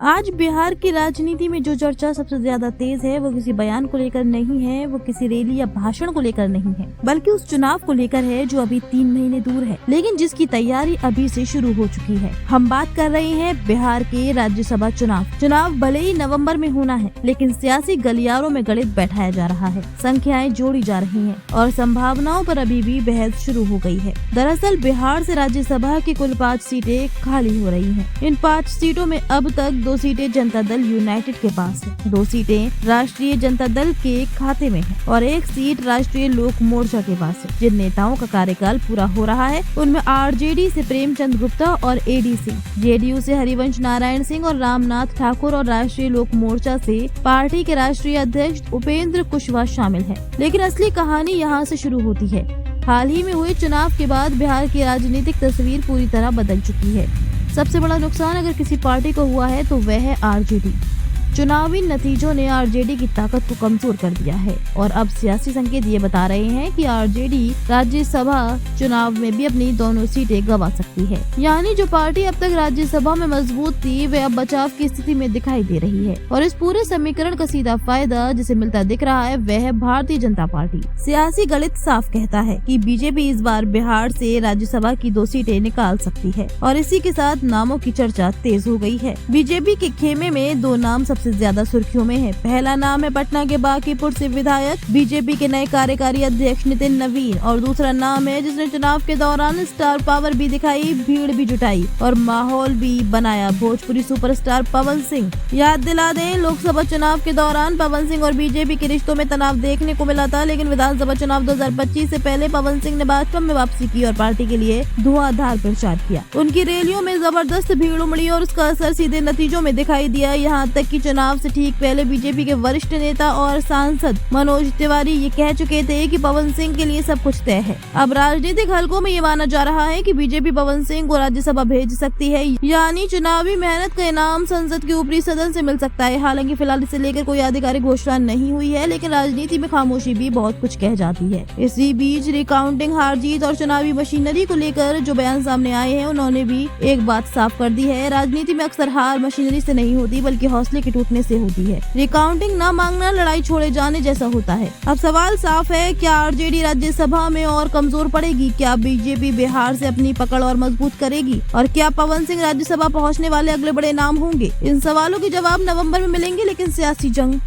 आज बिहार की राजनीति में जो चर्चा सबसे ज्यादा तेज है वो किसी बयान को लेकर नहीं है, वो किसी रैली या भाषण को लेकर नहीं है, बल्कि उस चुनाव को लेकर है जो अभी 3 महीने दूर है, लेकिन जिसकी तैयारी अभी से शुरू हो चुकी है। हम बात कर रहे हैं बिहार के राज्यसभा चुनाव भले ही नवंबर में होना है, लेकिन सियासी गलियारों में गणित बैठाया जा रहा है, संख्याएं जोड़ी जा रही हैं और संभावनाओं पर अभी भी बहस शुरू हो गई है। दरअसल बिहार से राज्यसभा की कुल 5 सीटें खाली हो रही हैं। इन 5 सीटों में अब तक 2 सीटें जनता दल यूनाइटेड के पास है, 2 सीटें राष्ट्रीय जनता दल के खाते में है और 1 सीट राष्ट्रीय लोक मोर्चा के पास है। जिन नेताओं का कार्यकाल पूरा हो रहा है उनमें आरजेडी से प्रेमचंद गुप्ता और एडी सिंह, जेडीयू से हरिवंश नारायण सिंह और रामनाथ ठाकुर और राष्ट्रीय लोक मोर्चा से पार्टी के राष्ट्रीय अध्यक्ष उपेंद्र कुशवाहा शामिल है। लेकिन असली कहानी यहाँ से शुरू होती है। हाल ही में हुए चुनाव के बाद बिहार की राजनीतिक तस्वीर पूरी तरह बदल चुकी है। सबसे बड़ा नुकसान अगर किसी पार्टी को हुआ है तो वह है आरजेडी। चुनावी नतीजों ने आरजेडी की ताकत को कमजोर कर दिया है और अब सियासी संकेत ये बता रहे हैं कि आरजेडी राज्यसभा चुनाव में भी अपनी दोनों सीटें गंवा सकती है। यानी जो पार्टी अब तक राज्यसभा में मजबूत थी वह अब बचाव की स्थिति में दिखाई दे रही है और इस पूरे समीकरण का सीधा फायदा जिसे मिलता दिख रहा है वह है भारतीय जनता पार्टी। सियासी गणित साफ कहता है कि बीजेपी इस बार बिहार से राज्यसभा की 2 सीटें निकाल सकती है और इसी के साथ नामों की चर्चा तेज हो गई है। बीजेपी के खेमे में 2 नाम सबसे ज्यादा सुर्खियों में है। पहला नाम है पटना के बांकीपुर से विधायक बीजेपी के नए कार्यकारी अध्यक्ष नितिन नवीन और दूसरा नाम है जिसने चुनाव के दौरान स्टार पावर भी दिखाई, भीड़ भी जुटाई और माहौल भी बनाया, भोजपुरी सुपरस्टार पवन सिंह। याद दिला दें, लोकसभा चुनाव के दौरान पवन सिंह और बीजेपी के रिश्तों में तनाव देखने को मिला था, लेकिन विधानसभा चुनाव 2025 से पहले पवन सिंह ने भाजपा में वापसी की और पार्टी के लिए धुआंधार प्रचार किया। उनकी रैलियों में जबरदस्त भीड़ उमड़ी और उसका असर सीधे नतीजों में दिखाई दिया। यहाँ तक कि चुनाव से ठीक पहले बीजेपी के वरिष्ठ नेता और सांसद मनोज तिवारी ये कह चुके थे कि पवन सिंह के लिए सब कुछ तय है। अब राजनीतिक हलकों में ये माना जा रहा है कि बीजेपी पवन सिंह को राज्यसभा भेज सकती है, यानी चुनावी मेहनत का इनाम संसद के ऊपरी सदन से मिल सकता है। हालांकि फिलहाल इसे लेकर कोई आधिकारिक घोषणा नहीं हुई है, लेकिन राजनीति में खामोशी भी बहुत कुछ कह जाती है। इसी बीच रिकाउंटिंग, हार जीत और चुनावी मशीनरी को लेकर जो बयान सामने आए हैं उन्होंने भी एक बात साफ कर दी है। राजनीति में अक्सर हार मशीनरी से नहीं होती बल्कि हौसले के टूटने से होती है। रिकाउंटिंग ना मांगना लड़ाई छोड़े जाने जैसा होता है। अब सवाल साफ है, क्या आरजेडी राज्यसभा में और कमजोर पड़ेगी? क्या बीजेपी बिहार से अपनी पकड़ और मजबूत करेगी? और क्या पवन सिंह राज्यसभा पहुंचने वाले अगले बड़े नाम होंगे? इन सवालों के जवाब नवंबर में मिलेंगे, लेकिन सियासी जंग